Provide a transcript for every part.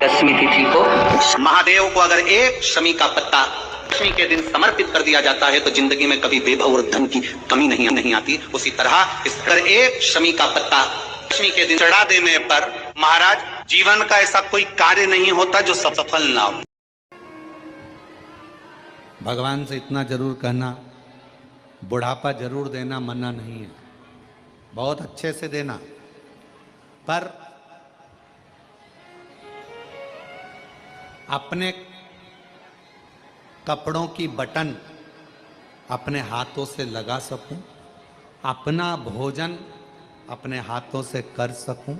दशमी तिथि को महादेव को अगर एक शमी का पत्ता दशमी के दिन समर्पित कर दिया जाता है तो जिंदगी में कभी वैभव और धन की कमी नहीं आती। उसी तरह इस अगर एक शमी का पत्ता दशमी के दिन चढ़ा देने पर महाराज जीवन का ऐसा कोई कार्य नहीं होता जो सफल ना हो। भगवान से इतना जरूर कहना, बुढ़ापा जरूर देना मना नहीं है, बहुत अच्छे से देना, पर अपने कपड़ों की बटन अपने हाथों से लगा सकूं, अपना भोजन अपने हाथों से कर सकूं,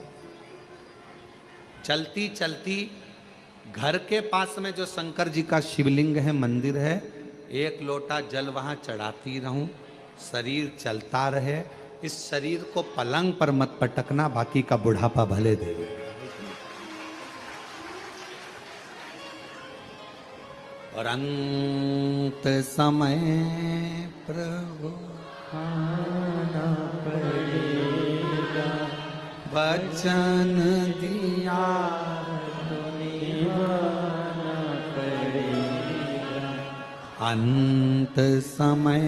चलती चलती घर के पास में जो शंकर जी का शिवलिंग है, मंदिर है, एक लोटा जल वहां चढ़ाती रहूं, शरीर चलता रहे। इस शरीर को पलंग पर मत पटकना, बाकी का बुढ़ापा भले दे। और अंत समय प्रभु आना पड़ेगा, वचन दिया तो निभाना पड़ेगा। अंत समय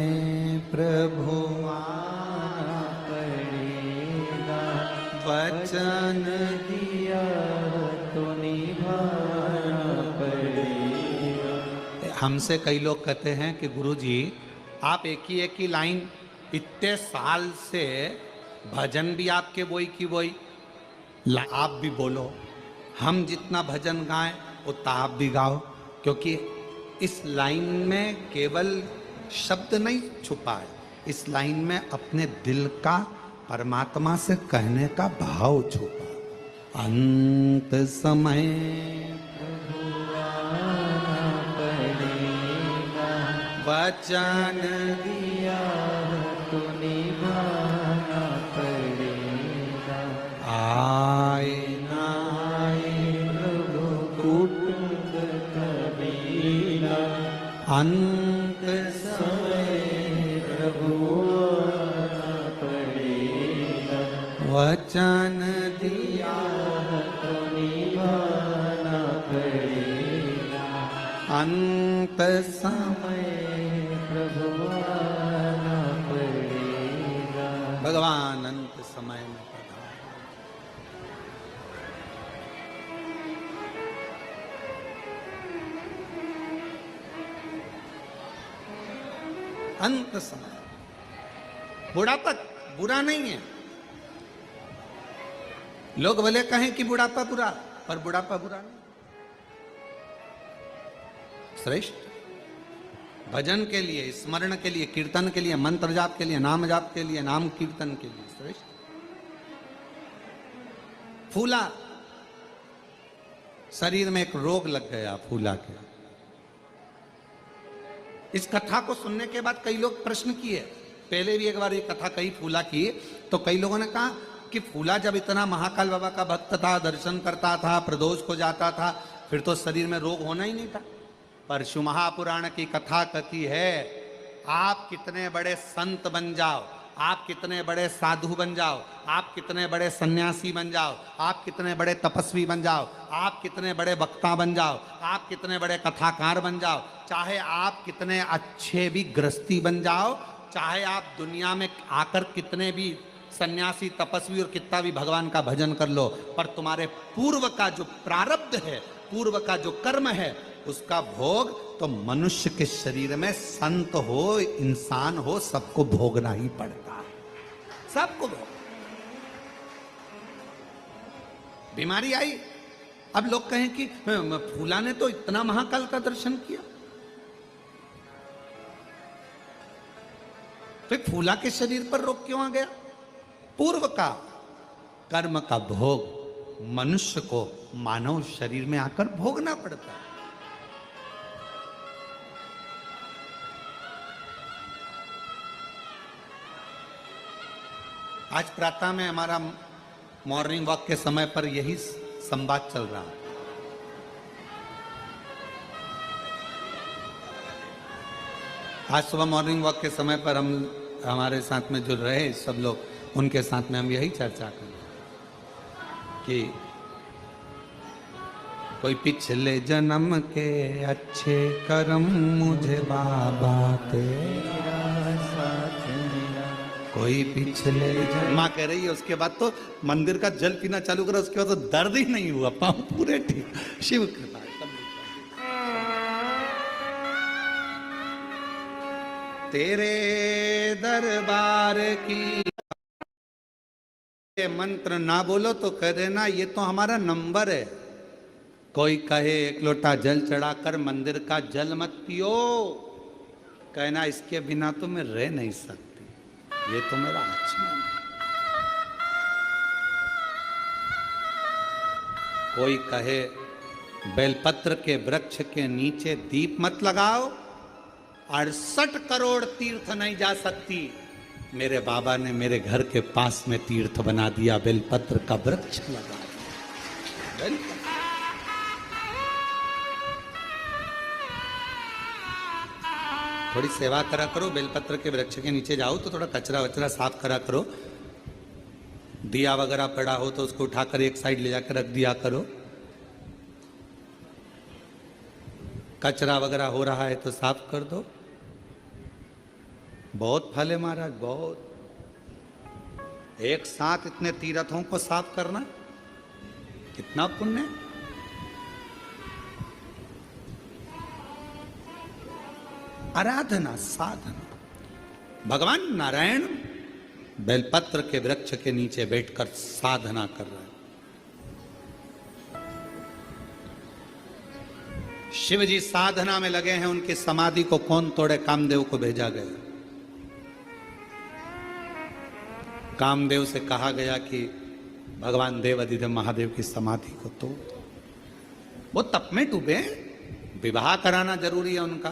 प्रभु आना पड़ेगा, वचन दिया तो निभाना पड़ेगा। हमसे कई लोग कहते हैं कि गुरुजी आप एक ही लाइन इतने साल से भजन भी आपके वही की वही, आप भी बोलो, हम जितना भजन गाएं उतना आप भी गाओ, क्योंकि इस लाइन में केवल शब्द नहीं छुपा है, इस लाइन में अपने दिल का परमात्मा से कहने का भाव छुपा। अंत समय वचन दिया तो निभाना पड़ेगा। आए ना आए प्रभु कुटुंब कबीला, अंत समय प्रभु आना पड़ेगा, वचन दिया तो निभाना पड़ेगा। अंत समय भगवान अंत समय में पधारे। अंत समय बुढ़ापा बुरा नहीं है। लोग भले कहें कि बुढ़ापा बुरा, पर बुढ़ापा बुरा नहीं, श्रेष्ठ। भजन के लिए, स्मरण के लिए, कीर्तन के लिए, मंत्र जाप के लिए, नाम जाप के लिए, नाम कीर्तन के लिए श्रेष्ठ। फूला, शरीर में एक रोग लग गया फूला के। इस कथा को सुनने के बाद कई लोग प्रश्न किए, पहले भी एक बार ये कथा कही फूला की, तो कई लोगों ने कहा कि फूला जब इतना महाकाल बाबा का भक्त था, दर्शन करता था, प्रदोष को जाता था, फिर तो शरीर में रोग होना ही नहीं था। पर शिव महापुराण की कथा कथी है, आप कितने बड़े संत बन जाओ, आप कितने बड़े साधु बन जाओ, आप कितने बड़े सन्यासी बन जाओ, आप कितने बड़े तपस्वी बन जाओ, आप कितने बड़े वक्ता बन जाओ, आप कितने बड़े कथाकार बन जाओ, चाहे आप कितने अच्छे भी गृहस्थी बन जाओ, चाहे आप दुनिया में आकर कितने भी सन्यासी तपस्वी और कितना भी भगवान का भजन कर लो, पर तुम्हारे पूर्व का जो प्रारब्ध है, पूर्व का जो कर्म है, उसका भोग तो मनुष्य के शरीर में संत हो, इंसान हो, सबको भोगना ही पड़ता है, सबको भोग। बीमारी आई, अब लोग कहें कि फूला ने तो इतना महाकाल का दर्शन किया, फिर फूला के शरीर पर रोग क्यों आ गया? पूर्व का कर्म का भोग मनुष्य को मानव शरीर में आकर भोगना पड़ता है। आज प्रातः में हमारा मॉर्निंग वॉक के समय पर यही संवाद चल रहा है। आज सुबह मॉर्निंग वॉक के समय पर हमारे साथ में जो रहे सब लोग, उनके साथ में हम यही चर्चा करें कि कोई पिछले जन्म के अच्छे कर्म मुझे बाबा तेरा साथ मिला, कोई पिछले जन्म। माँ कह रही है उसके बाद तो मंदिर का जल पीना चालू करा, उसके बाद तो दर्द ही नहीं हुआ, पाँव पूरे ठीक। शिव कृपा। तेरे दरबार की मंत्र ना बोलो तो कह देना ये तो हमारा नंबर है। कोई कहे एक लोटा जल चढ़ाकर मंदिर का जल मत पियो, कहना इसके बिना तो मैं रह नहीं सकती, ये तो मेरा आचमन है। कोई कहे बेलपत्र के वृक्ष के नीचे दीप मत लगाओ, 68 करोड़ तीर्थ नहीं जा सकती। मेरे बाबा ने मेरे घर के पास में तीर्थ बना दिया, बेलपत्र का वृक्ष लगा दिया। थोड़ी सेवा करा करो, बेलपत्र के वृक्ष के नीचे जाओ तो थोड़ा कचरा वचरा साफ करा करो, दिया वगैरह पड़ा हो तो उसको उठाकर एक साइड ले जाकर रख दिया करो, कचरा वगैरह हो रहा है तो साफ कर दो। बहुत फल है महाराज, बहुत। एक साथ इतने तीर्थों को साफ करना कितना पुण्य। आराधना साधना। भगवान नारायण बेलपत्र के वृक्ष के नीचे बैठकर साधना कर रहे हैं। शिव जी साधना में लगे हैं, उनकी समाधि को कौन तोड़े? कामदेव को भेजा गया। कामदेव से कहा गया कि भगवान देवाधिदेव महादेव की समाधि को तोड़। वो तप में डूबे, विवाह कराना जरूरी है उनका,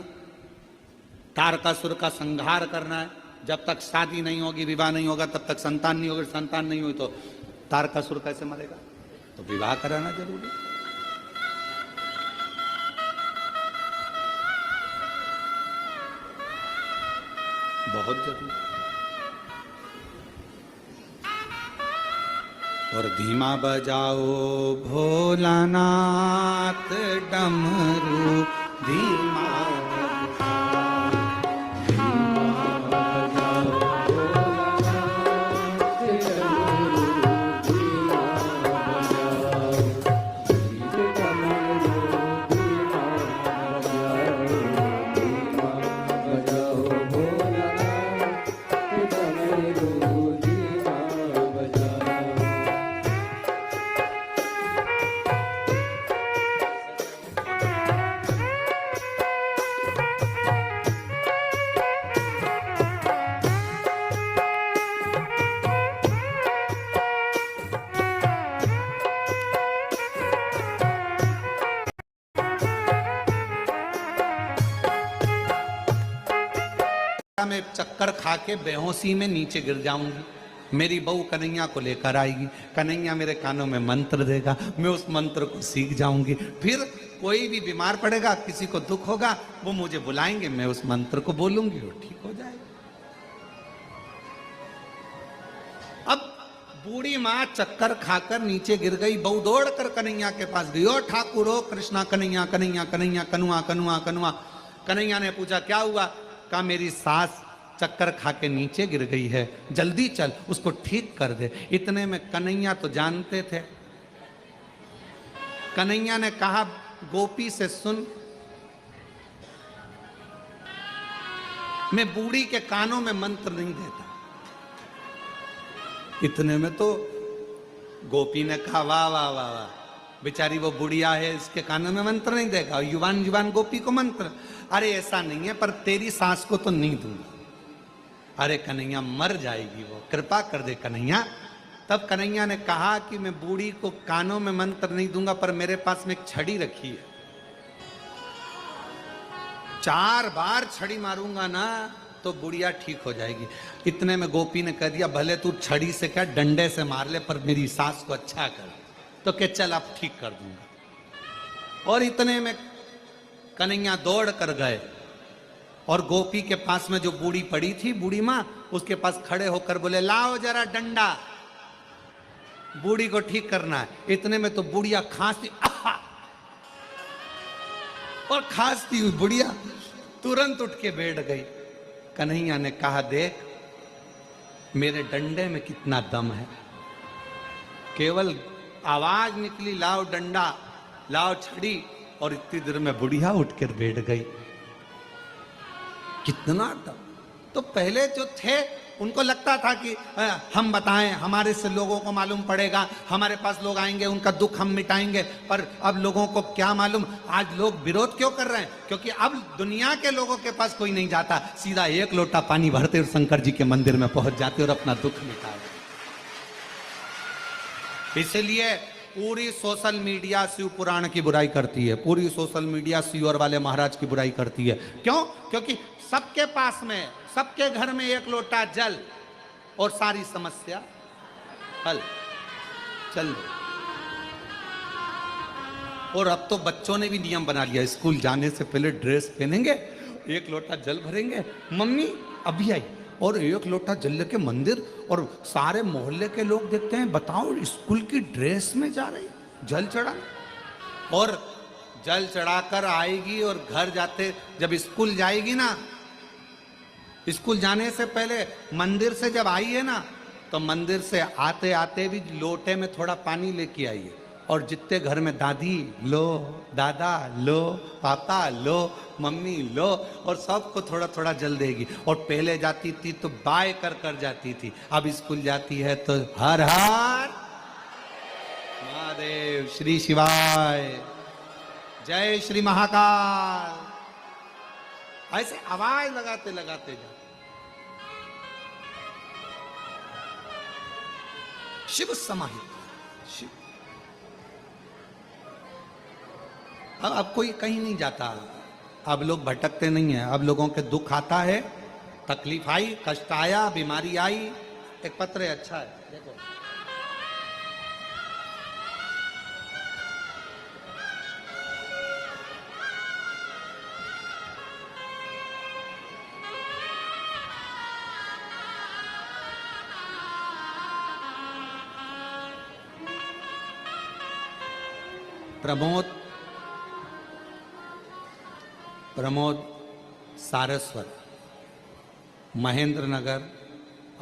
तारकासुर का संहार करना है। जब तक शादी नहीं होगी, विवाह नहीं होगा, तब तक संतान नहीं होगी, संतान नहीं हुई तो तारकासुर कैसे मरेगा? तो विवाह कराना जरूरी है। बहुत जरूरी। और धीमा बजाओ भोलानाथ डमरू, धीमा में चक्कर खा के बेहोशी में नीचे गिर जाऊंगी। मेरी बहू कन्हैया को लेकर आएगी, कन्हैया मेरे कानों में मंत्र देगा, मैं उस मंत्र को सीख जाऊंगी। फिर कोई भी बीमार पड़ेगा, किसी को दुख होगा, वो मुझे बुलाएंगे, मैं उस मंत्र को बोलूंगी, वो ठीक हो जाएगा। अब बूढ़ी माँ चक्कर खाकर नीचे गिर गई, बहू दौड़ कर कन्हैया के पास गई, ओ ठाकुर ओ कृष्णा, कन्हैया कन्हैया कन्हैया, कनुआ कनुआ कनुआ। कन्हैया ने पूछा क्या हुआ? कहा मेरी सास चक्कर खा के नीचे गिर गई है, जल्दी चल उसको ठीक कर दे। इतने में कन्हैया तो जानते थे। कन्हैया ने कहा गोपी से सुन, मैं बूढ़ी के कानों में मंत्र नहीं देता। इतने में तो गोपी ने कहा वाह वाह वाह वाह, बेचारी वो बुढ़िया है, इसके कानों में मंत्र नहीं देगा, युवान युवान गोपी को मंत्र। अरे ऐसा नहीं है, पर तेरी सास को तो नहीं दूंगा। अरे कन्हैया मर जाएगी वो, कृपा कर दे कन्हैया। तब कन्हैया ने कहा कि मैं बूढ़ी को कानों में मंत्र नहीं दूंगा, पर मेरे पास में एक छड़ी रखी है, 4 बार छड़ी मारूंगा ना तो बुढ़िया ठीक हो जाएगी। इतने में गोपी ने कह दिया भले तू छड़ी से क्या डंडे से मार ले, पर मेरी सास को अच्छा कर। तो क्या चल अब ठीक कर दूंगा। और इतने में कन्हैया दौड़ कर गए और गोपी के पास में जो बूढ़ी पड़ी थी, बूढ़ी माँ, उसके पास खड़े होकर बोले लाओ जरा डंडा, बूढ़ी को ठीक करना है। इतने में तो बुढ़िया खांसी और खांसती हुई बुढ़िया तुरंत उठ के बैठ गई। कन्हैया ने कहा, देख मेरे डंडे में कितना दम है। केवल आवाज निकली, लाओ डंडा, लाओ छड़ी, और इतनी देर में बुढ़िया उठकर बैठ गई। कितना दम। तो पहले जो थे उनको लगता था कि हम बताएं, हमारे से लोगों को मालूम पड़ेगा, हमारे पास लोग आएंगे, उनका दुख हम मिटाएंगे। पर अब लोगों को क्या मालूम, आज लोग विरोध क्यों कर रहे हैं? क्योंकि अब दुनिया के लोगों के पास कोई नहीं जाता, सीधा एक लोटा पानी भरते और शंकर जी के मंदिर में पहुंच जाते और अपना दुख मिटाते। इसलिए पूरी सोशल मीडिया शिव पुराण की बुराई करती है, पूरी सोशल मीडिया शिवर वाले महाराज की बुराई करती है। क्यों? क्योंकि सबके पास में, सबके घर में एक लोटा जल और सारी समस्या हल। चल, और अब तो बच्चों ने भी नियम बना लिया, स्कूल जाने से पहले ड्रेस पहनेंगे, एक लोटा जल भरेंगे, मम्मी अभी आई, और एक लोटा जल लेके मंदिर, और सारे मोहल्ले के लोग देखते हैं, बताओ स्कूल की ड्रेस में जा रही जल चढ़ा, और जल चढ़ाकर आएगी और घर जाते, जब स्कूल जाएगी ना, स्कूल जाने से पहले मंदिर से जब आई है ना, तो मंदिर से आते आते भी लोटे में थोड़ा पानी लेके आई है, और जितने घर में दादी लो, दादा लो, पापा लो, मम्मी लो, और सबको थोड़ा थोड़ा जल देगी। और पहले जाती थी तो बाय कर कर जाती थी, अब स्कूल जाती है तो हर हर महादेव, श्री शिवाय, जय श्री महाकाल, ऐसे आवाज लगाते लगाते जा। शिव समाहित शिव। अब कोई कहीं नहीं जाता, अब लोग भटकते नहीं है, अब लोगों के दुख आता है, तकलीफ आई, कष्ट आया, बीमारी आई, एक पत्र है, अच्छा है, देखो प्रमोद सारस्वत, महेंद्र नगर,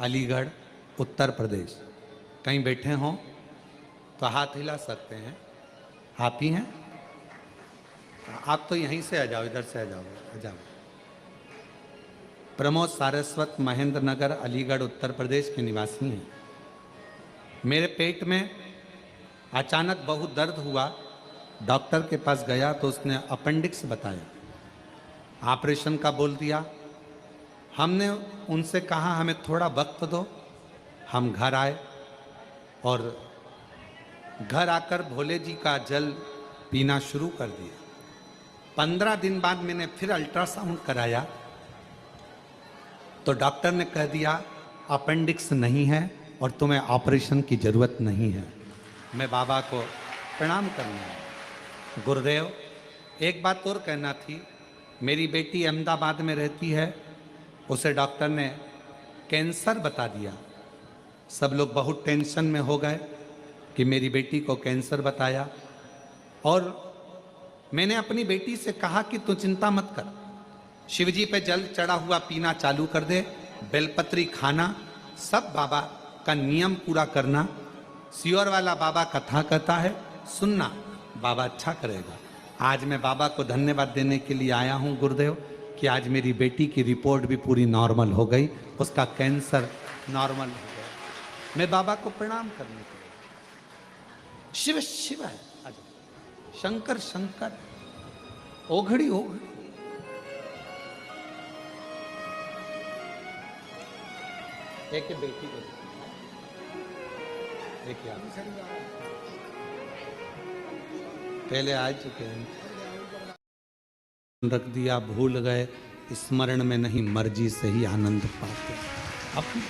अलीगढ़, उत्तर प्रदेश। कहीं बैठे हों तो हाथ हिला सकते हैं। आप ही हैं? आप तो यहीं से आ जाओ, इधर से आ जाओ। प्रमोद सारस्वत, महेंद्र नगर, अलीगढ़, उत्तर प्रदेश के निवासी हैं। मेरे पेट में अचानक बहुत दर्द हुआ, डॉक्टर के पास गया तो उसने अपेंडिक्स बताया, ऑपरेशन का बोल दिया। हमने उनसे कहा हमें थोड़ा वक्त दो, हम घर आए, और घर आकर भोले जी का जल पीना शुरू कर दिया। 15 दिन बाद मैंने फिर अल्ट्रासाउंड कराया तो डॉक्टर ने कह दिया अपेंडिक्स नहीं है और तुम्हें ऑपरेशन की जरूरत नहीं है। मैं बाबा को प्रणाम करना है। गुरुदेव, एक बात और कहना थी, मेरी बेटी अहमदाबाद में रहती है, उसे डॉक्टर ने कैंसर बता दिया। सब लोग बहुत टेंशन में हो गए कि मेरी बेटी को कैंसर बताया, और मैंने अपनी बेटी से कहा कि तू चिंता मत कर, शिवजी पे जल चढ़ा हुआ पीना चालू कर दे, बेलपत्री खाना, सब बाबा का नियम पूरा करना, सियोर वाला बाबा कथा कहता है सुनना, बाबा अच्छा करेगा। आज मैं बाबा को धन्यवाद देने के लिए आया हूं गुरुदेव कि आज मेरी बेटी की रिपोर्ट भी पूरी नॉर्मल हो गई, उसका कैंसर नॉर्मल हो गया। मैं बाबा को प्रणाम करने के लिए। शिव शिव है, शंकर शंकर, ओघड़ी ओघड़ी। एक बेटी को देखिए, पहले आ चुके हैं, रख दिया, भूल गए, स्मरण में नहीं, मर्जी से ही आनंद पाते। अपनी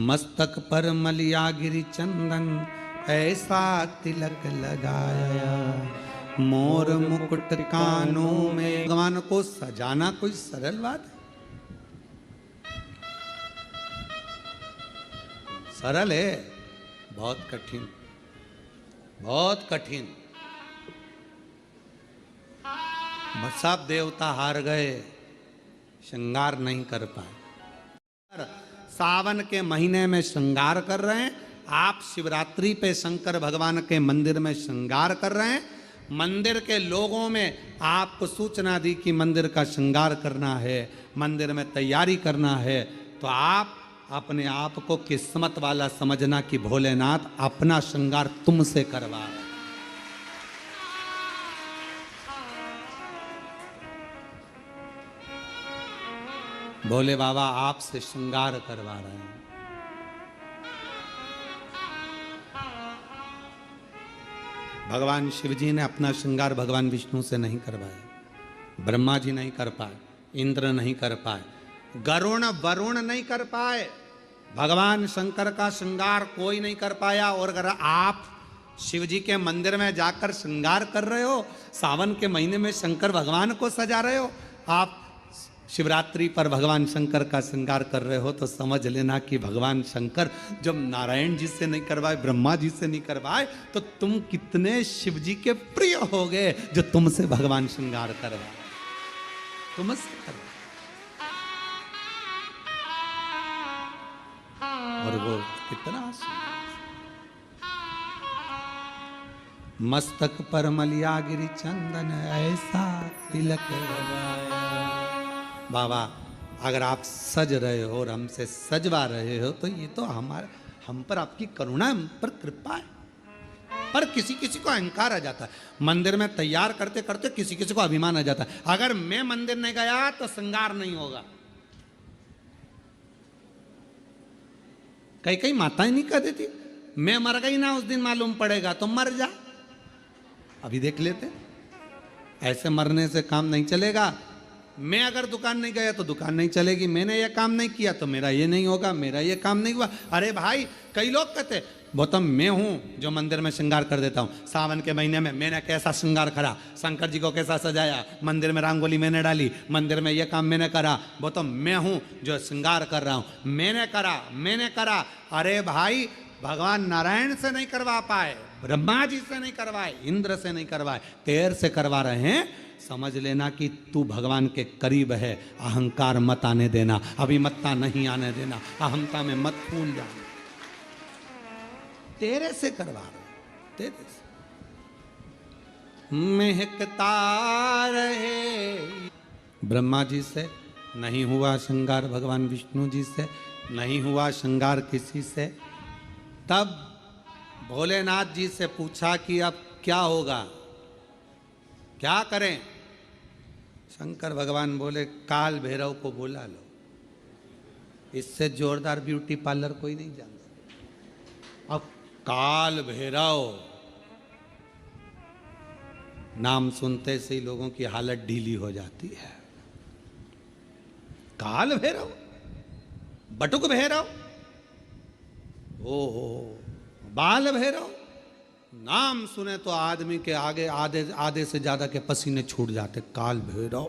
मस्तक पर मलिया गिरी चंदन, ऐसा तिलक लगाया, मोर मुकुट कानों में। भगवान को सजाना कोई सरल बात है? सरल है? बहुत कठिन, बहुत कठिन। सब देवता हार गए, श्रृंगार नहीं कर पाए। सावन के महीने में श्रृंगार कर रहे हैं, आप शिवरात्रि पे शंकर भगवान के मंदिर में श्रृंगार कर रहे हैं। मंदिर के लोगों में आपको सूचना दी कि मंदिर का श्रृंगार करना है, मंदिर में तैयारी करना है, तो आप अपने आप को किस्मत वाला समझना कि भोलेनाथ अपना श्रृंगार तुमसे करवा रहे। भोले बाबा आपसे श्रृंगार करवा रहे हैं। भगवान शिव जी ने अपना श्रृंगार भगवान विष्णु से नहीं करवाया, ब्रह्मा जी नहीं कर पाए, इंद्र नहीं कर पाए, गरुण वरुण नहीं कर पाए, भगवान शंकर का श्रृंगार कोई नहीं कर पाया। और अगर आप शिव जी के मंदिर में जाकर श्रृंगार कर रहे हो, सावन के महीने में शंकर भगवान को सजा रहे हो, आप शिवरात्रि पर भगवान शंकर का श्रृंगार कर रहे हो, तो समझ लेना कि भगवान शंकर जब नारायण जी से नहीं करवाए, ब्रह्मा जी से नहीं करवाए, तो तुम कितने शिव जी के प्रिय हो गए जो तुमसे भगवान श्रृंगार करवाए, तुमसे करवाए। और वो कितना मस्तक पर मलिया गिरी चंदन ऐसा तिलक लगाया। बाबा अगर आप सज रहे हो और हमसे सजवा रहे हो, तो ये तो हम पर आपकी करुणा, हम पर कृपा है। पर किसी किसी को अहंकार आ जाता है, मंदिर में तैयार करते करते किसी किसी को अभिमान आ जाता है, अगर मैं मंदिर नहीं गया तो श्रृंगार नहीं होगा। कई कई माताएं नहीं कह देती, मैं मर गई ना उस दिन मालूम पड़ेगा, तो मर जा। अभी देख लेते, ऐसे मरने से काम नहीं चलेगा। मैं अगर दुकान नहीं गया तो दुकान नहीं चलेगी, मैंने ये काम नहीं किया तो मेरा ये नहीं होगा, मेरा ये काम नहीं हुआ। अरे भाई, कई लोग कहते गौतम मैं हूं जो मंदिर में श्रृंगार कर देता हूं। सावन के महीने में मैंने कैसा श्रृंगार करा, शंकर जी को कैसा सजाया, मंदिर में रंगोली मैंने डाली, मंदिर में ये काम मैंने करा। गौतम मैं हूं जो श्रृंगार कर रहा हूं, मैंने करा। अरे भाई, भगवान नारायण से नहीं करवा पाए, ब्रह्मा जी से नहीं करवाए, इंद्र से नहीं करवाए, तेरे से करवा रहे हैं। समझ लेना कि तू भगवान के करीब है। अहंकार मत आने देना, अभिमत्ता नहीं आने देना, अहमता में मत फूल जाना। तेरे से करवा रहे, तेरे से महकता रहे। ब्रह्मा जी से नहीं हुआ श्रृंगार, भगवान विष्णु जी से नहीं हुआ श्रृंगार किसी से। तब भोलेनाथ जी से पूछा कि अब क्या होगा, क्या करें। शंकर भगवान बोले काल भैरव को बुला लो, इससे जोरदार ब्यूटी पार्लर कोई नहीं जानता। अब काल भैरव नाम सुनते से ही लोगों की हालत ढीली हो जाती है। काल भैरव, बटुक भैरव, ओहो बाल भैरव, नाम सुने तो आदमी के आगे आधे से ज्यादा के पसीने छूट जाते। काल भैरव,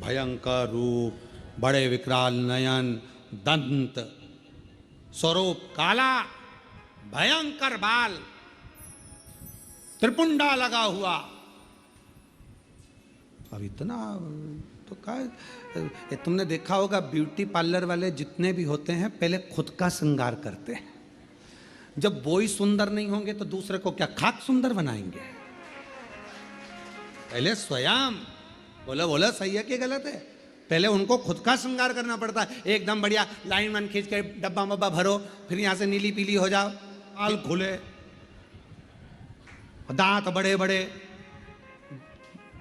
भयंकर रूप, बड़े विकराल नयन, दंत, स्वरूप काला, भयंकर बाल, त्रिपुंडा लगा हुआ। अब इतना तो क्या, तुमने देखा होगा ब्यूटी पार्लर वाले जितने भी होते हैं पहले खुद का श्रृंगार करते हैं। जब वो ही सुंदर नहीं होंगे तो दूसरे को क्या खाक सुंदर बनाएंगे। पहले स्वयं बोला सही है कि गलत है, पहले उनको खुद का श्रृंगार करना पड़ता है। एकदम बढ़िया लाइन वन खींच के डब्बा मब्बा भरो, फिर यहां से नीली पीली हो जाओ, बाल खुले, दांत बड़े बड़े,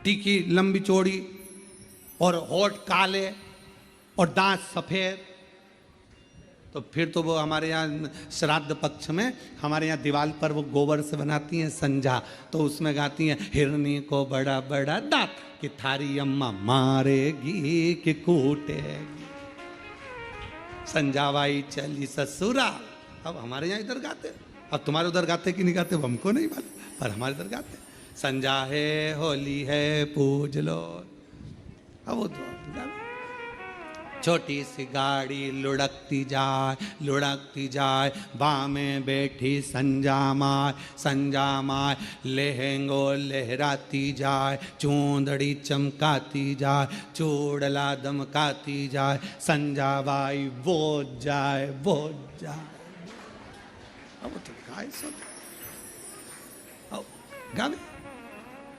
टीकी लंबी चौड़ी, और होठ काले और दांत सफेद। तो फिर तो वो हमारे यहाँ श्राद्ध पक्ष में हमारे यहाँ दीवार पर वो गोबर से बनाती हैं संजा, तो उसमें गाती हैं हिरनी को बड़ा बड़ा दांत कि थारी अम्मा मारेगी कि कूटेगी, संजावाई चली ससुराल। अब हमारे यहाँ इधर गाते, अब तुम्हारे उधर गाते कि नहीं गाते वो हमको नहीं मालूम, पर हमारे इधर गाते संजा है होली है पूज लो। अब वो छोटी सी गाड़ी लुढ़कती जाए, बामे बैठी संजा माय लहंगो लहराती जाए, चूंदड़ी चमकाती जाए, चूड़ला दमकाती जाए, संजा बाई वो जाए। अब तो गाय सुन, गावे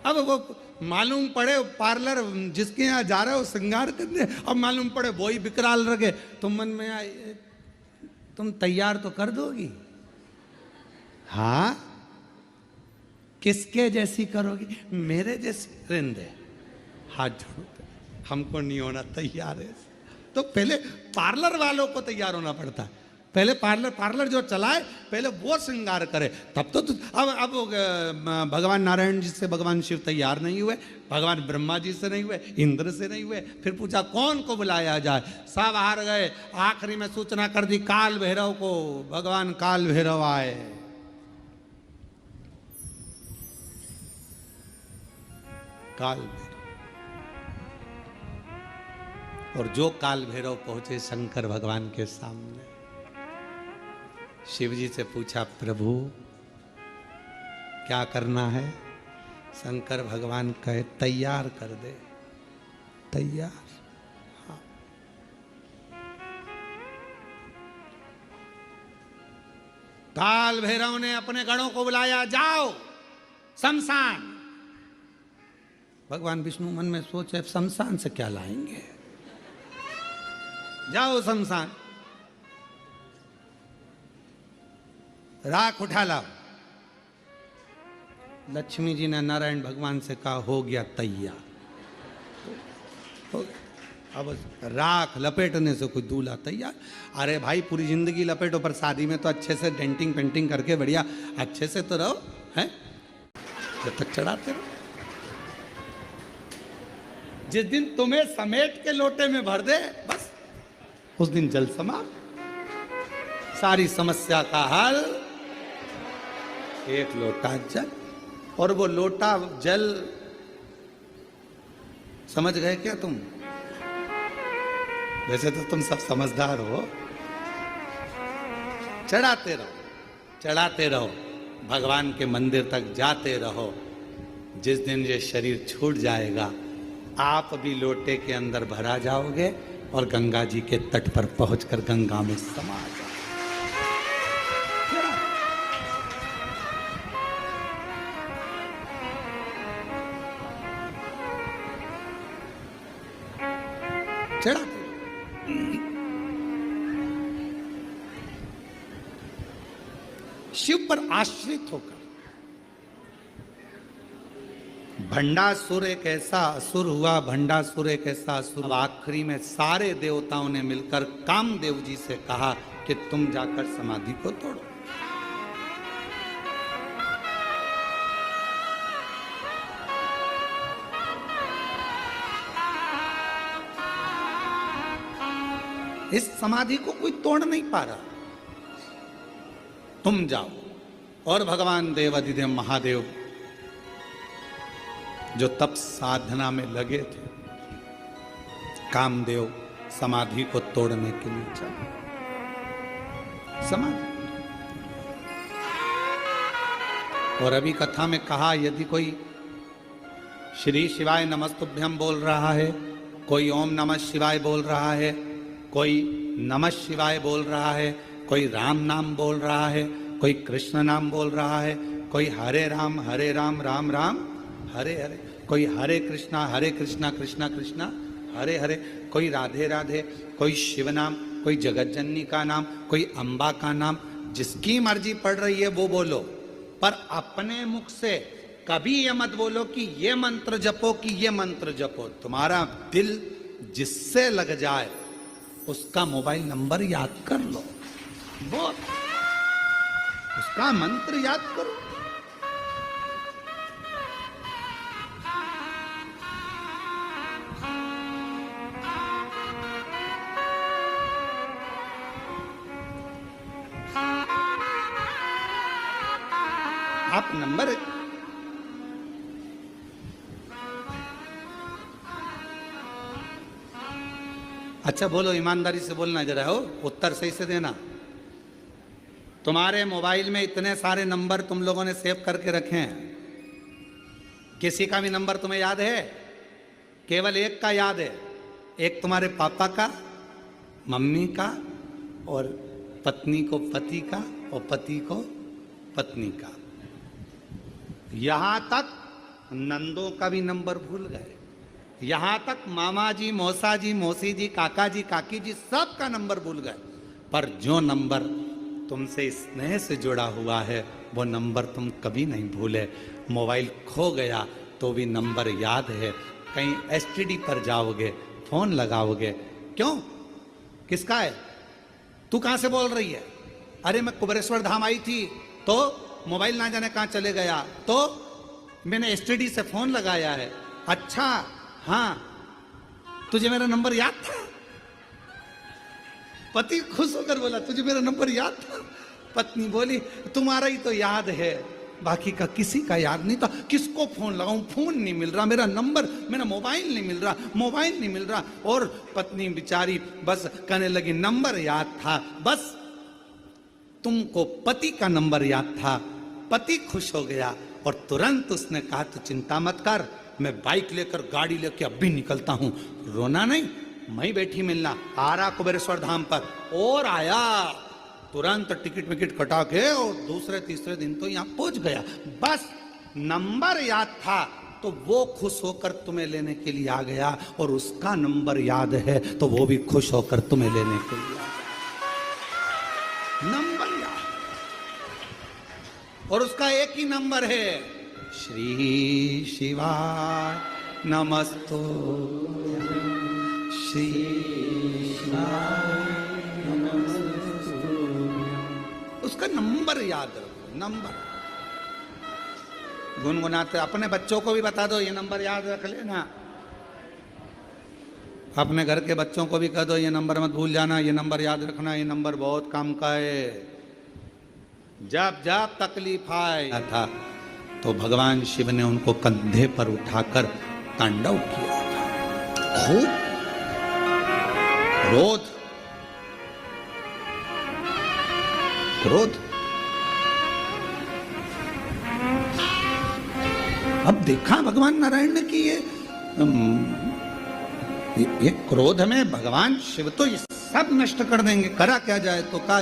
अब वो मालूम पड़े पार्लर जिसके यहाँ जा रहे हो श्रृंगार करने, अब मालूम पड़े वो ही विकराल रखे, तुम मन में आए तुम तैयार तो कर दोगी? हाँ, किसके जैसी करोगी? मेरे जैसी? रिंदे हाथ जोड़ो, हमको नहीं होना तैयार है। तो पहले पार्लर वालों को तैयार होना पड़ता है, पहले पार्लर जो चलाए पहले वो श्रृंगार करे, तब तो अब भगवान नारायण जी से भगवान शिव तैयार नहीं हुए, भगवान ब्रह्मा जी से नहीं हुए, इंद्र से नहीं हुए, फिर पूछा कौन को बुलाया जाए, सब हार गए। आखिरी में सूचना कर दी काल भैरव को, भगवान काल भैरव आए। काल भैरव, और जो काल भैरव पहुंचे शंकर भगवान के सामने, शिव जी से पूछा प्रभु क्या करना है? शंकर भगवान कहे तैयार कर दे। तैयार? हाँ। काल भैरव ने अपने गणों को बुलाया, जाओ शमशान। भगवान विष्णु मन में सोचे शमशान से क्या लाएंगे, जाओ शमशान, राख उठा लाओ। लक्ष्मी जी ने नारायण भगवान से कहा हो गया तैयार, हो गया। अब राख लपेटने से कोई दूल्हा तैयार। अरे भाई पूरी जिंदगी लपेटो, पर शादी में तो अच्छे से डेंटिंग पेंटिंग करके बढ़िया अच्छे से तो रहो, हैं? जब तक चढ़ाते रहो। जिस दिन तुम्हें समेट के लोटे में भर दे बस उस दिन जल समाप्त, सारी समस्या का हल एक लोटा जल। और वो लोटा जल समझ गए क्या तुम? वैसे तो तुम सब समझदार हो। चढ़ाते रहो, भगवान के मंदिर तक जाते रहो। जिस दिन ये शरीर छूट जाएगा आप भी लोटे के अंदर भरा जाओगे और गंगा जी के तट पर पहुंचकर गंगा में समा जाओगे। चढ़ा शिव पर आश्रित होकर। भंडासुर एक ऐसा असुर हुआ, भंडासुर एक ऐसा असुर। आखिरी में सारे देवताओं ने मिलकर कामदेव जी से कहा कि तुम जाकर समाधि को तोड़ो। इस समाधि को कोई तोड़ नहीं पा रहा, तुम जाओ। और भगवान देव अधिदेव महादेव जो तप साधना में लगे थे, कामदेव समाधि को तोड़ने के लिए चले। समाधि। और अभी कथा में कहा यदि कोई श्री शिवाय नमस्तुभ्यम बोल रहा है, कोई ओम नमः शिवाय बोल रहा है, कोई नमः शिवाय बोल रहा है, कोई राम नाम बोल रहा है, कोई कृष्ण नाम बोल रहा है, कोई हरे राम राम राम हरे हरे, कोई हरे कृष्णा कृष्णा कृष्णा हरे हरे, कोई राधे राधे, कोई शिव नाम, कोई जगतजननी का नाम, कोई अम्बा का नाम, जिसकी मर्जी पड़ रही है वो बोलो। पर अपने मुख से कभी ये मत बोलो कि ये मंत्र जपो कि ये मंत्र जपो। तुम्हारा दिल जिससे लग जाए उसका मोबाइल नंबर याद कर लो, वो उसका मंत्र याद करो। आप नंबर अच्छा बोलो, ईमानदारी से बोलना जरा, हो उत्तर सही से देना। तुम्हारे मोबाइल में इतने सारे नंबर तुम लोगों ने सेव करके रखे हैं, किसी का भी नंबर तुम्हें याद है? केवल एक का याद है, एक तुम्हारे पापा का, मम्मी का, और पत्नी को पति का, और पति को पत्नी का। यहां तक नंदों का भी नंबर भूल गए, यहां तक मामा जी, मौसा जी, मौसी जी, काका जी, काकी जी, सब का नंबर भूल गए। पर जो नंबर तुमसे स्नेह से जुड़ा हुआ है वो नंबर तुम कभी नहीं भूले। मोबाइल खो गया तो भी नंबर याद है। कहीं एसटीडी पर जाओगे, फोन लगाओगे, क्यों, किसका है? तू कहां से बोल रही है? अरे मैं कुबेरेश्वर धाम आई थी तो मोबाइल ना जाने कहां चले गया, तो मैंने एसटीडी से फोन लगाया है। अच्छा हाँ, तुझे मेरा नंबर याद था? पति खुश होकर बोला तुझे मेरा नंबर याद था? पत्नी बोली तुम्हारा ही तो याद है, बाकी का किसी का याद नहीं था। किसको फोन लगाऊं, फोन नहीं मिल रहा, मेरा नंबर, मेरा मोबाइल नहीं मिल रहा, मोबाइल नहीं मिल रहा। और पत्नी बेचारी बस कहने लगी नंबर याद था, बस तुमको पति का नंबर याद था। पति खुश हो गया और तुरंत उसने कहा तू चिंता मत कर, मैं बाइक लेकर, गाड़ी लेकर अभी निकलता हूं। रोना नहीं, मैं बैठी मिलना, आ रहा कुबेरेश्वर धाम पर। और आया, तुरंत टिकट विकेट कटा के और दूसरे तीसरे दिन तो यहां पहुंच गया। बस नंबर याद था तो वो खुश होकर तुम्हें लेने के लिए आ गया, और उसका नंबर याद है तो वो भी खुश होकर तुम्हें लेने के लिए आ गया। नंबर याद, और उसका एक ही नंबर है, श्री शिवाय नमस्तो, श्री शिवाय नमस्तो। उसका नंबर याद रखो, नंबर गुनगुनाते। अपने बच्चों को भी बता दो ये नंबर याद रख लेना, अपने घर के बच्चों को भी कह दो ये नंबर मत भूल जाना, ये नंबर याद रखना, ये नंबर बहुत काम का है। जब जब तकलीफ आया था तो भगवान शिव ने उनको कंधे पर उठाकर तांडव किया था। खूब क्रोध, क्रोध। अब देखा भगवान नारायण ने कि ये क्रोध में भगवान शिव तो ये सब नष्ट कर देंगे। करा क्या जाए तो का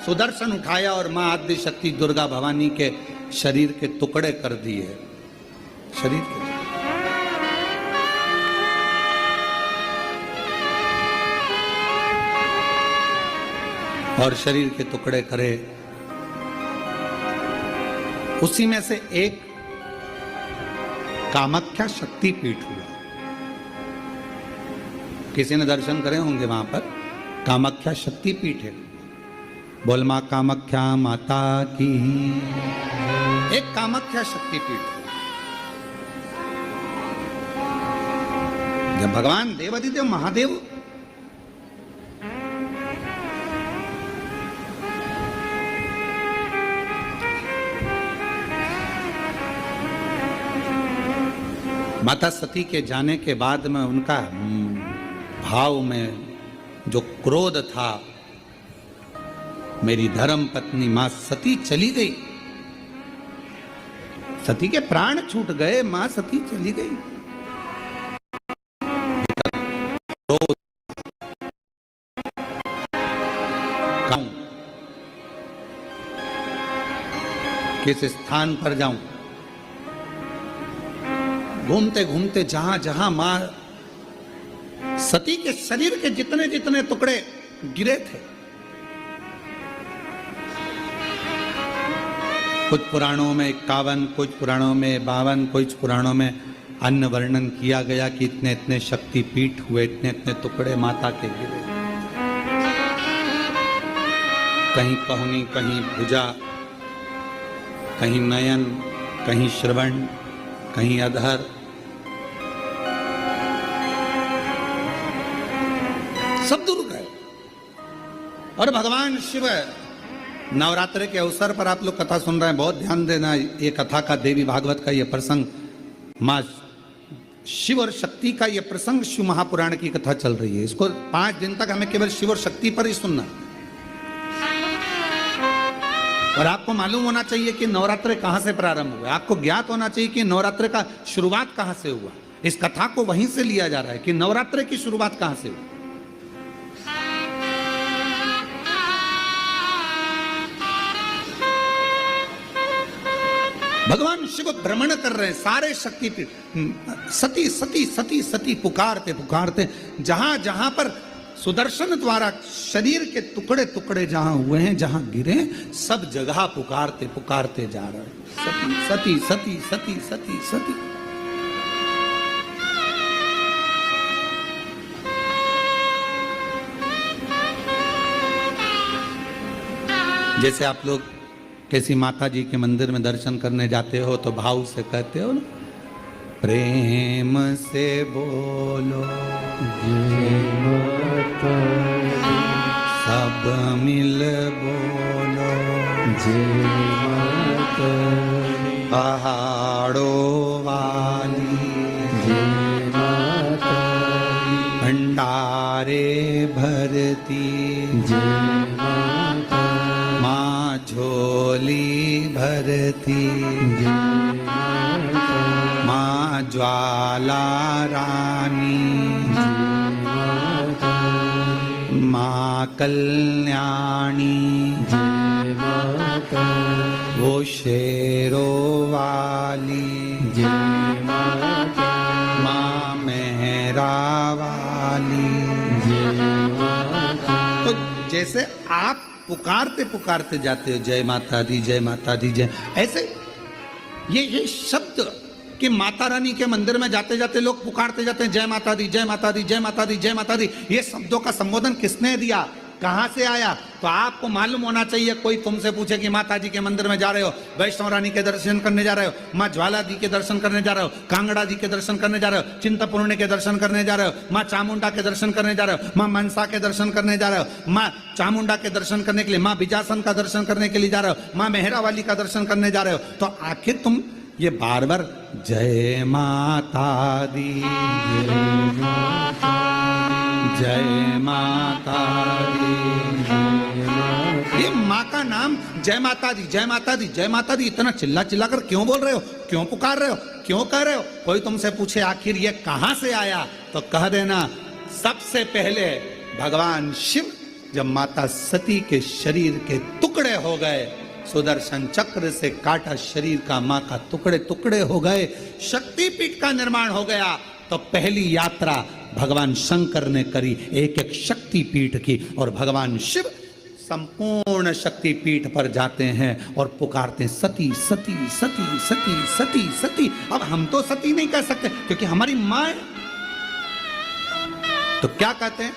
सुदर्शन उठाया और मां आद्य शक्ति दुर्गा भवानी के शरीर के टुकड़े कर दिए, शरीर के टुकड़े। और शरीर के टुकड़े करे, उसी में से एक कामाख्या शक्तिपीठ हुआ। किसी ने दर्शन करे होंगे वहां पर, कामाख्या शक्तिपीठ है। बोल मां कामाख्या माता की। एक कामाख्या शक्तिपीठ है। जब भगवान देवाधिदेव महादेव माता सती के जाने के बाद में उनका भाव में जो क्रोध था, मेरी धर्म पत्नी मां सती चली गई, सती के प्राण छूट गए, मां सती चली गई। क्रोध, किस स्थान पर जाऊं, घूमते घूमते जहां जहां मां सती के शरीर के जितने जितने टुकड़े गिरे थे, कुछ पुराणों में 51, कुछ पुराणों में 52, कुछ पुराणों में अन्य वर्णन किया गया कि इतने इतने शक्तिपीठ हुए, इतने इतने टुकड़े माता के गिरे। कहीं पहुनी, कहीं भुजा, कहीं नयन, कहीं श्रवण, कहीं अधर। सब दूर गए। और भगवान शिव नवरात्र के अवसर पर आप लोग कथा सुन रहे हैं, बहुत ध्यान देना। ये कथा का, देवी भागवत का ये प्रसंग माँ शिव और शक्ति का यह प्रसंग शिव महापुराण की कथा चल रही है। इसको 5 दिन तक हमें केवल शिव और शक्ति पर ही सुनना। और आपको मालूम होना चाहिए कि नवरात्र कहां से प्रारंभ हुआ। आपको ज्ञात होना चाहिए कि नवरात्र का शुरुआत कहां से हुआ। इस कथा को वहीं से लिया जा रहा है कि नवरात्र की शुरुआत कहां से हुई। भगवान शिव भ्रमण कर रहे हैं सारे शक्तिपीठ, सती सती सती सती पुकारते पुकारते जहां जहां पर सुदर्शन द्वारा शरीर के टुकड़े टुकड़े जहां हुए हैं, जहां गिरे, सब जगह पुकारते पुकारते जा रहे हैं, सती सती सती सती सती। जैसे आप लोग किसी माता जी के मंदिर में दर्शन करने जाते हो तो भाव से कहते हो ना, प्रेम से बोलो सब मिल बोलो पहाड़ों वाली भंडारे भरती माँ झोली भरती माँ ज्वाला रानी माँ कल्याणी वो शेरों वाली माँ मेहरा वाली। तो जैसे आप पुकारते पुकारते जाते हो जय माता दी जय माता दी जय, ऐसे ये शब्द कि माता रानी के मंदिर में जाते जाते लोग पुकारते जाते हैं जय माता दी जय माता दी जय माता दी जय माता दी। ये शब्दों का संबोधन किसने दिया, कहां से आया? तो आपको मालूम होना चाहिए। कोई तुमसे पूछे कि माता जी के मंदिर में जा रहे हो, वैष्णव रानी के दर्शन करने जा रहे हो, माँ ज्वाला दी के दर्शन करने जा रहे हो, कांगड़ा जी के दर्शन करने जा रहे हो, चिंतपूर्णी के दर्शन करने जा रहे हो, माँ चामुंडा के दर्शन करने जा रहे हो, माँ मनसा के दर्शन करने जा रहे हो, माँ चामुंडा के दर्शन करने के लिए, माँ बिजासन का दर्शन करने के लिए जा रहे हो, माँ मेहरा वाली का दर्शन करने जा रहे हो, तो आखिर तुम ये बार बार जय माता दी जय माता दी, ये माँ का नाम जय माता दी जय माता दी जय माता दी इतना चिल्ला चिल्ला कर क्यों बोल रहे हो, क्यों पुकार रहे हो, क्यों कह रहे हो? कोई तुमसे पूछे आखिर ये कहां से आया, तो कह देना सबसे पहले भगवान शिव जब माता सती के शरीर के टुकड़े हो गए, सुदर्शन चक्र से काटा शरीर का मां का टुकड़े टुकड़े हो गए, शक्तिपीठ का निर्माण हो गया, तो पहली यात्रा भगवान शंकर ने करी एक एक शक्तिपीठ की। और भगवान शिव संपूर्ण शक्तिपीठ पर जाते हैं और पुकारते हैं सती सती सती सती सती सती। अब हम तो सती नहीं कह सकते क्योंकि हमारी मां है, तो क्या कहते हैं?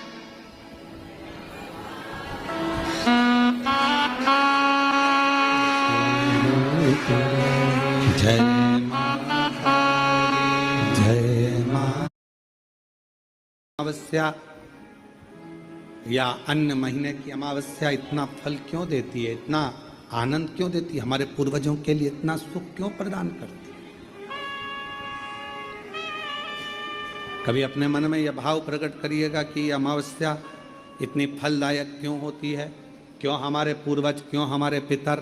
जय माता जय मां। अमावस्या या अन्य महीने की अमावस्या इतना फल क्यों देती है, इतना आनंद क्यों देती है, हमारे पूर्वजों के लिए इतना सुख क्यों प्रदान करती है? कभी अपने मन में यह भाव प्रकट करिएगा कि अमावस्या इतनी फलदायक क्यों होती है, क्यों हमारे पूर्वज, क्यों हमारे पितर,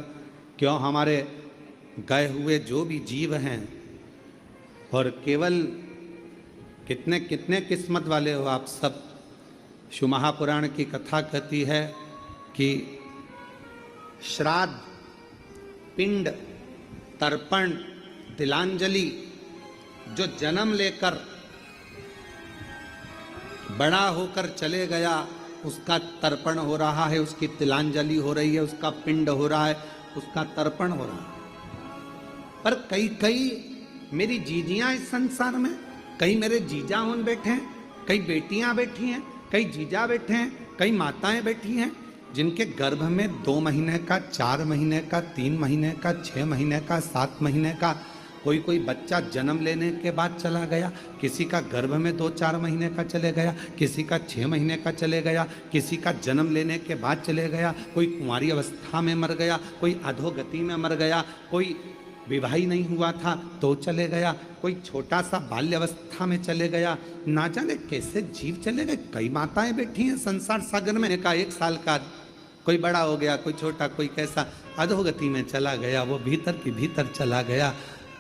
क्यों हमारे गए हुए जो भी जीव हैं, और केवल कितने कितने किस्मत वाले हो आप सब। शिव महापुराण की कथा कहती है कि श्राद्ध, पिंड, तर्पण, तिलांजलि, जो जन्म लेकर बड़ा होकर चले गया उसका तर्पण हो रहा है, उसकी तिलांजलि हो रही है, उसका पिंड हो रहा है, उसका तर्पण हो रहा है। पर कई कई मेरी जीजियां इस संसार में, कई मेरे जीजा उन बैठे हैं, कई बेटियां बैठी हैं, कई जीजा बैठे हैं, कई माताएं बैठी हैं जिनके गर्भ में 2 महीने का, 4 महीने का, 3 महीने का, 6 महीने का, 7 महीने का कोई बच्चा जन्म लेने के बाद चला गया, किसी का गर्भ में 2-4 महीने का चले गया, किसी का 6 महीने का चले गया, किसी का जन्म लेने के बाद चले गया, कोई कुंवारी अवस्था में मर गया, कोई अधोगति में मर गया, कोई विवाह ही नहीं हुआ था तो चले गया, कोई छोटा सा बाल्यावस्था में चले गया, ना जाने कैसे जीव चले गए। कई माताएं बैठी हैं संसार सागर में, का 1 साल का, कोई बड़ा हो गया, कोई छोटा, कोई कैसा, अधोगति में चला गया, वो भीतर की भीतर चला गया,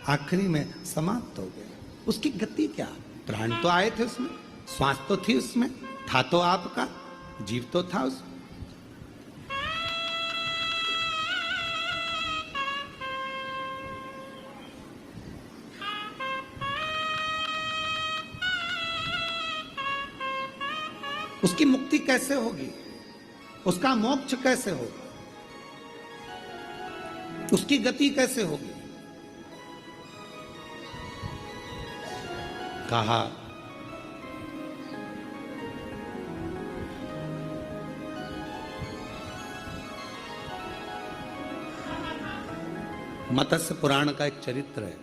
आखिरी में समाप्त हो गया। उसकी गति क्या? प्राण तो आए थे उसमें, श्वास तो थी उसमें, था तो आपका, जीव तो था उसमें। उसकी मुक्ति कैसे होगी? उसका मोक्ष कैसे होगा? उसकी गति कैसे होगी? कहा मत्स्य पुराण का एक चरित्र है,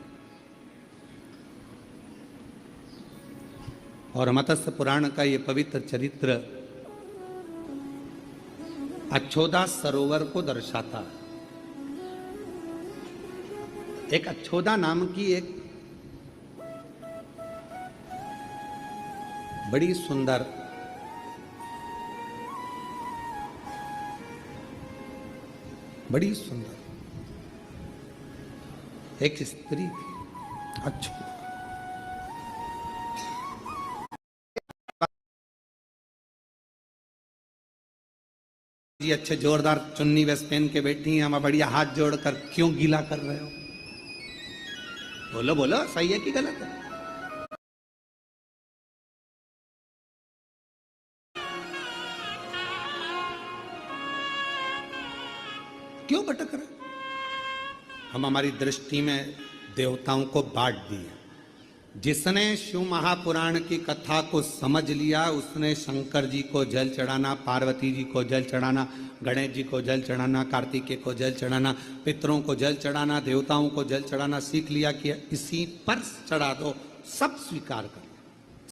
और मत्स्य पुराण का ये पवित्र चरित्र अक्षोदा सरोवर को दर्शाता है। एक अक्षोदा नाम की एक बड़ी सुंदर एक स्त्री थी, अक्षोदा। जी अच्छे जोरदार चुन्नी वेस्ट पहन के बैठी हैं, हम बढ़िया हाथ जोड़कर क्यों गीला कर रहे हो? बोलो बोलो, सही है कि गलत है? क्यों भटक रहे? हम हमारी दृष्टि में देवताओं को बांट दिए। जिसने शिव महापुराण की कथा को समझ लिया उसने शंकर जी को जल चढ़ाना, पार्वती जी को जल चढ़ाना, गणेश जी को जल चढ़ाना, कार्तिकेय को जल चढ़ाना, पितरों को जल चढ़ाना, देवताओं को जल चढ़ाना सीख लिया कि इसी पर चढ़ा दो, सब स्वीकार कर।